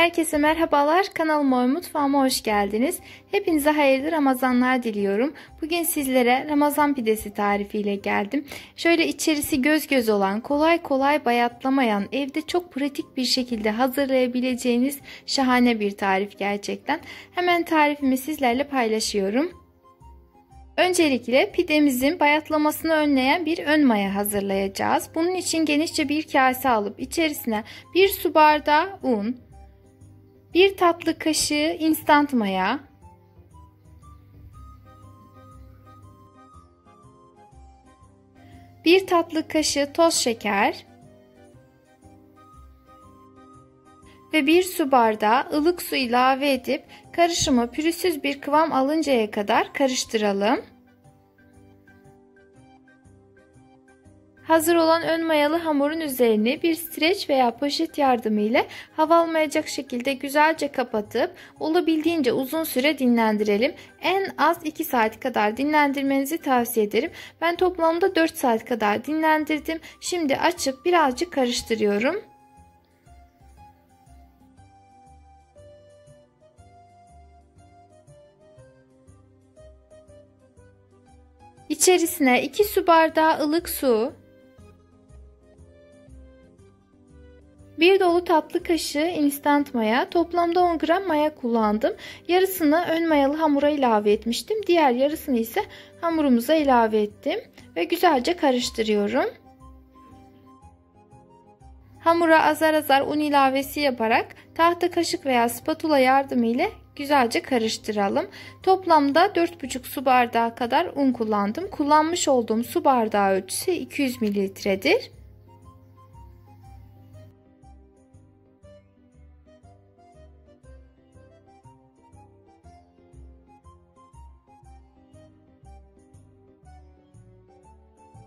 Herkese merhabalar, kanalıma ve mutfağıma hoş geldiniz. Hepinize hayırlı Ramazanlar diliyorum. Bugün sizlere Ramazan pidesi tarifiyle geldim. Şöyle içerisi göz göz olan, kolay kolay bayatlamayan, evde çok pratik bir şekilde hazırlayabileceğiniz şahane bir tarif gerçekten. Hemen tarifimi sizlerle paylaşıyorum. Öncelikle pidemizin bayatlamasını önleyen bir ön maya hazırlayacağız. Bunun için genişçe bir kase alıp içerisine 1 su bardağı un, 1 tatlı kaşığı instant maya, 1 tatlı kaşığı toz şeker ve 1 su bardağı ılık su ilave edip karışımı pürüzsüz bir kıvam alıncaya kadar karıştıralım. Hazır olan ön mayalı hamurun üzerine bir streç veya poşet yardımıyla hava almayacak şekilde güzelce kapatıp olabildiğince uzun süre dinlendirelim. En az 2 saat kadar dinlendirmenizi tavsiye ederim. Ben toplamda 4 saat kadar dinlendirdim. Şimdi açıp birazcık karıştırıyorum. İçerisine 2 su bardağı ılık su, 1 dolu tatlı kaşığı instant maya, toplamda 10 gram maya kullandım. Yarısını ön mayalı hamura ilave etmiştim. Diğer yarısını ise hamurumuza ilave ettim ve güzelce karıştırıyorum. Hamura azar azar un ilavesi yaparak tahta kaşık veya spatula yardımıyla güzelce karıştıralım. Toplamda 4,5 su bardağı kadar un kullandım. Kullanmış olduğum su bardağı ölçüsü 200 mililitredir.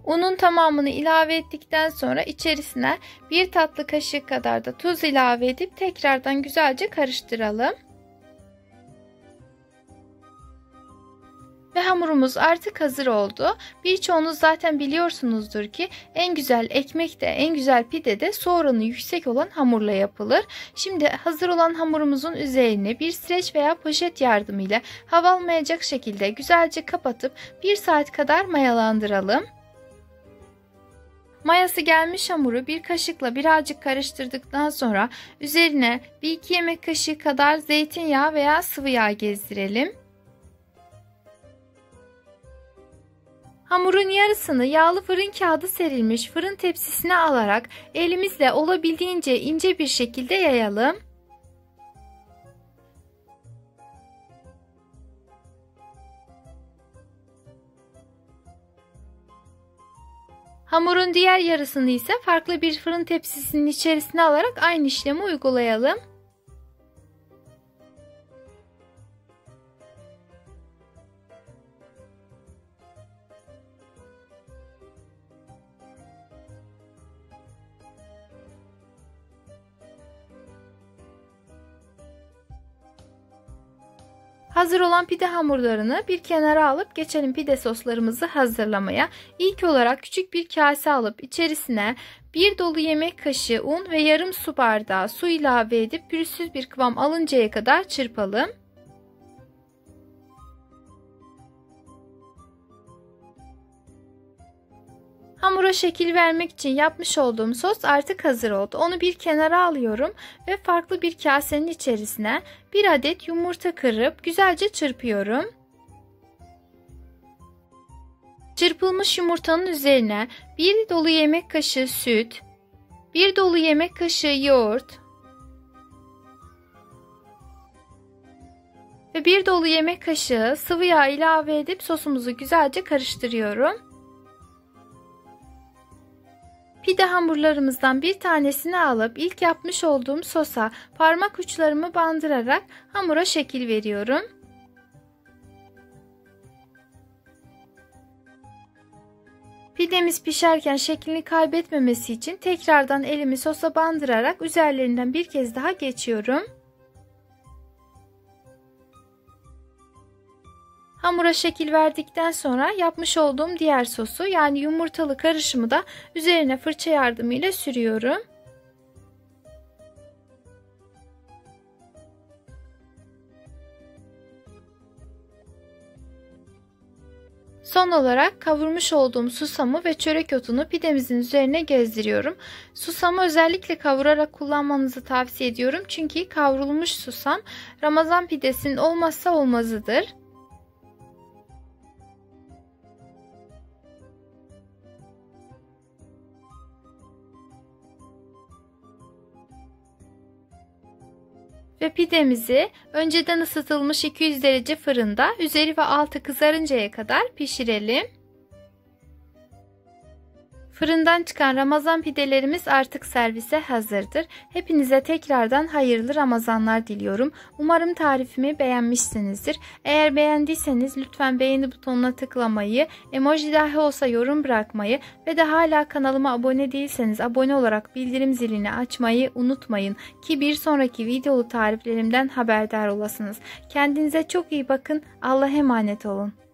Unun tamamını ilave ettikten sonra içerisine 1 tatlı kaşığı kadar da tuz ilave edip tekrardan güzelce karıştıralım. Ve hamurumuz artık hazır oldu. Birçoğunuz zaten biliyorsunuzdur ki en güzel ekmek de en güzel pide de su oranı yüksek olan hamurla yapılır. Şimdi hazır olan hamurumuzun üzerine bir streç veya poşet yardımıyla hava almayacak şekilde güzelce kapatıp 1 saat kadar mayalandıralım. Mayası gelmiş hamuru bir kaşıkla birazcık karıştırdıktan sonra üzerine 1-2 yemek kaşığı kadar zeytinyağı veya sıvı yağ gezdirelim. Hamurun yarısını yağlı fırın kağıdı serilmiş fırın tepsisine alarak elimizle olabildiğince ince bir şekilde yayalım. Hamurun diğer yarısını ise farklı bir fırın tepsisinin içerisine alarak aynı işlemi uygulayalım. Hazır olan pide hamurlarını bir kenara alıp geçelim pide soslarımızı hazırlamaya. İlk olarak küçük bir kase alıp içerisine 1 dolu yemek kaşığı un ve yarım su bardağı su ilave edip pürüzsüz bir kıvam alıncaya kadar çırpalım. Hamura şekil vermek için yapmış olduğum sos artık hazır oldu. Onu bir kenara alıyorum ve farklı bir kasenin içerisine 1 adet yumurta kırıp güzelce çırpıyorum. Çırpılmış yumurtanın üzerine 1 dolu yemek kaşığı süt, 1 dolu yemek kaşığı yoğurt ve 1 dolu yemek kaşığı sıvı yağ ilave edip sosumuzu güzelce karıştırıyorum. Pide hamurlarımızdan bir tanesini alıp ilk yapmış olduğum sosa parmak uçlarımı bandırarak hamura şekil veriyorum. Pidemiz pişerken şeklini kaybetmemesi için tekrardan elimi sosa bandırarak üzerlerinden bir kez daha geçiyorum. Hamura şekil verdikten sonra yapmış olduğum diğer sosu yani yumurtalı karışımı da üzerine fırça yardımıyla sürüyorum. Son olarak kavurmuş olduğum susamı ve çörek otunu pidemizin üzerine gezdiriyorum. Susamı özellikle kavurarak kullanmanızı tavsiye ediyorum. Çünkü kavrulmuş susam Ramazan pidesinin olmazsa olmazıdır. Ve pidemizi önceden ısıtılmış 200 derece fırında üzeri ve altı kızarıncaya kadar pişirelim. Fırından çıkan Ramazan pidelerimiz artık servise hazırdır. Hepinize tekrardan hayırlı Ramazanlar diliyorum. Umarım tarifimi beğenmişsinizdir. Eğer beğendiyseniz lütfen beğeni butonuna tıklamayı, emoji dahi olsa yorum bırakmayı ve de hala kanalıma abone değilseniz abone olarak bildirim zilini açmayı unutmayın ki bir sonraki videolu tariflerimden haberdar olasınız. Kendinize çok iyi bakın. Allah'a emanet olun.